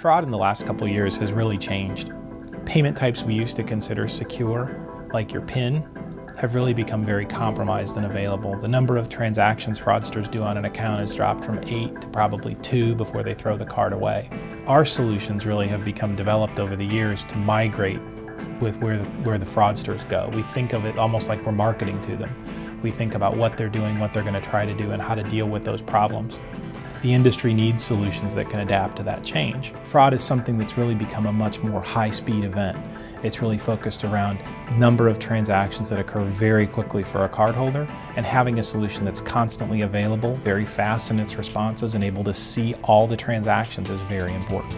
Fraud in the last couple of years has really changed. Payment types we used to consider secure, like your PIN, have really become very compromised and available. The number of transactions fraudsters do on an account has dropped from 8 to probably 2 before they throw the card away. Our solutions really have become developed over the years to migrate with where the fraudsters go. We think of it almost like we're marketing to them. We think about what they're doing, what they're going to try to do, and how to deal with those problems. The industry needs solutions that can adapt to that change. Fraud is something that's really become a much more high-speed event. It's really focused around number of transactions that occur very quickly for a cardholder, and having a solution that's constantly available, very fast in its responses, and able to see all the transactions is very important.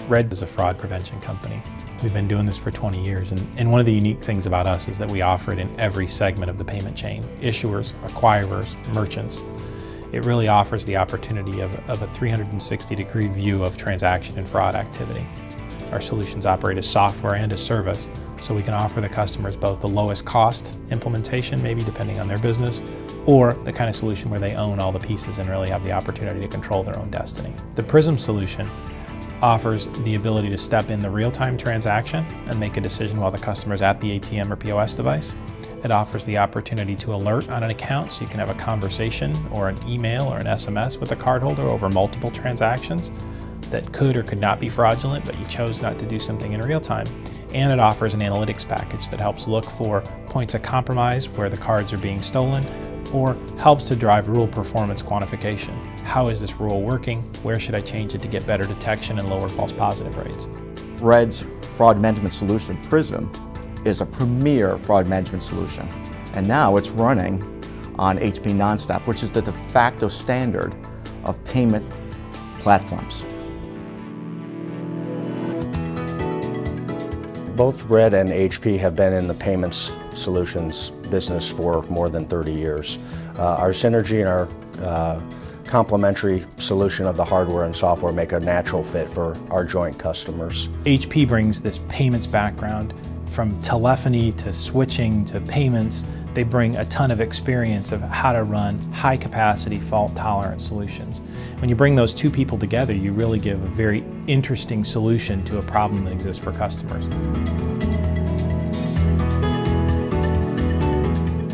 Red is a fraud prevention company. We've been doing this for 20 years, and one of the unique things about us is that we offer it in every segment of the payment chain: issuers, acquirers, merchants. It really offers the opportunity of a 360-degree view of transaction and fraud activity. Our solutions operate as software and as service, so we can offer the customers both the lowest cost implementation, maybe depending on their business, or the kind of solution where they own all the pieces and really have the opportunity to control their own destiny. The Prism solution offers the ability to step in the real-time transaction and make a decision while the customer's at the ATM or POS device. It offers the opportunity to alert on an account, so you can have a conversation or an email or an SMS with a cardholder over multiple transactions that could or could not be fraudulent, but you chose not to do something in real time. And it offers an analytics package that helps look for points of compromise where the cards are being stolen, or helps to drive rule performance quantification. How is this rule working? Where should I change it to get better detection and lower false positive rates? Red's fraud management solution, Prism, is a premier fraud management solution. And now it's running on HP Nonstop, which is the de facto standard of payment platforms. Both Red and HP have been in the payments solutions business for more than 30 years. Our synergy and our complementary solution of the hardware and software make a natural fit for our joint customers. HP brings this payments background from telephony to switching to payments. They bring a ton of experience of how to run high-capacity, fault-tolerant solutions. When you bring those two people together, you really give a very interesting solution to a problem that exists for customers.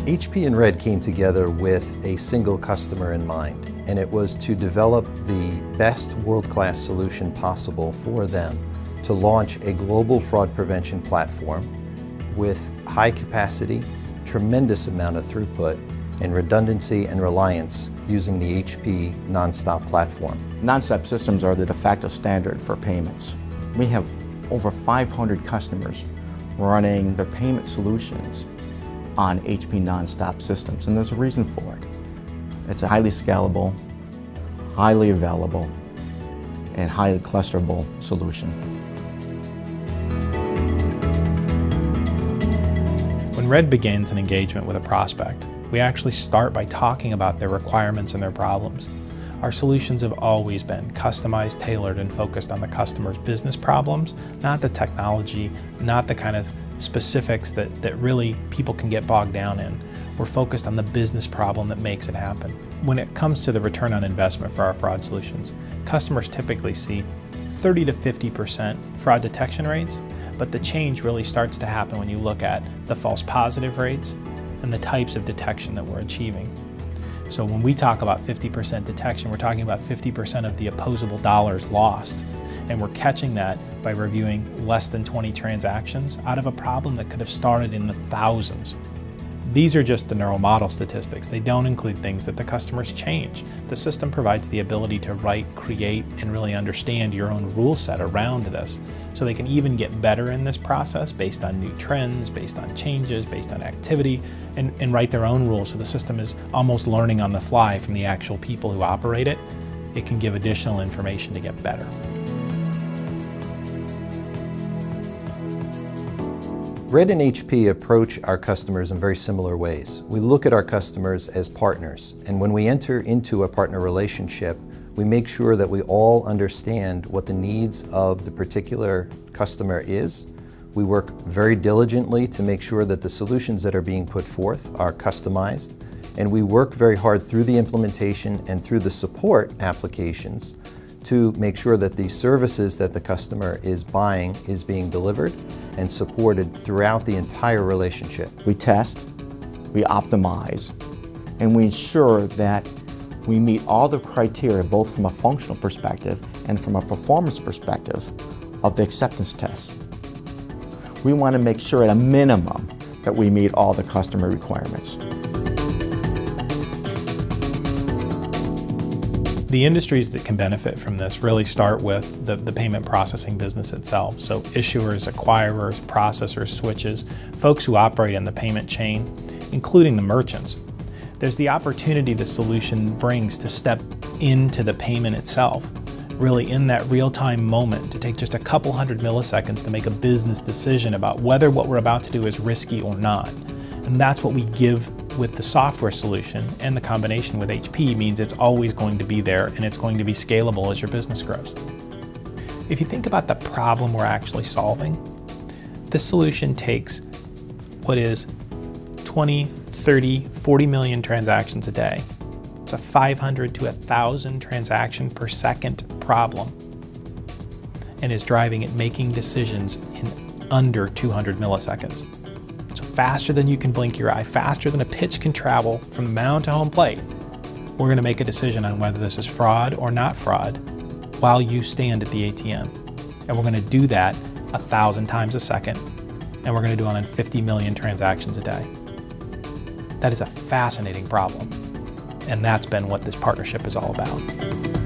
HP and Red came together with a single customer in mind, and it was to develop the best world-class solution possible for them to launch a global fraud prevention platform with high capacity, tremendous amount of throughput, and redundancy and reliance using the HP Nonstop platform. Nonstop systems are the de facto standard for payments. We have over 500 customers running their payment solutions on HP Nonstop systems, and there's a reason for it. It's a highly scalable, highly available, and highly clusterable solution. When Red begins an engagement with a prospect, we actually start by talking about their requirements and their problems. Our solutions have always been customized, tailored, and focused on the customer's business problems, not the technology, not the kind of specifics that really people can get bogged down in. We're focused on the business problem that makes it happen. When it comes to the return on investment for our fraud solutions, customers typically see 30 to 50% fraud detection rates, but the change really starts to happen when you look at the false positive rates and the types of detection that we're achieving. So when we talk about 50% detection, we're talking about 50% of the opposable dollars lost. And we're catching that by reviewing less than 20 transactions out of a problem that could have started in the thousands. These are just the neural model statistics. They don't include things that the customers change. The system provides the ability to write, create, and really understand your own rule set around this. So they can even get better in this process based on new trends, based on changes, based on activity, and write their own rules. So the system is almost learning on the fly from the actual people who operate it. It can give additional information to get better. Red and HP approach our customers in very similar ways. We look at our customers as partners, and when we enter into a partner relationship, we make sure that we all understand what the needs of the particular customer is. We work very diligently to make sure that the solutions that are being put forth are customized And we work very hard through the implementation and through the support applications to make sure that the services that the customer is buying is being delivered and supported throughout the entire relationship. We test, we optimize, and we ensure that we meet all the criteria, both from a functional perspective and from a performance perspective, of the acceptance tests. We want to make sure at a minimum that we meet all the customer requirements. The industries that can benefit from this really start with the payment processing business itself. So issuers, acquirers, processors, switches, folks who operate in the payment chain, including the merchants. There's the opportunity the solution brings to step into the payment itself, really in that real-time moment, to take just a couple hundred milliseconds to make a business decision about whether what we're about to do is risky or not. And that's what we give with the software solution, and the combination with HP means it's always going to be there and it's going to be scalable as your business grows. If you think about the problem we're actually solving, this solution takes what is 20, 30, 40 million transactions a day. It's a 500 to 1,000 transaction per second problem, and is driving it making decisions in under 200 milliseconds. So faster than you can blink your eye, faster than a pitch can travel from the mound to home plate, we're going to make a decision on whether this is fraud or not fraud while you stand at the ATM. And we're going to do that 1,000 times a second, and we're going to do it on 50 million transactions a day. That is a fascinating problem, and that's been what this partnership is all about.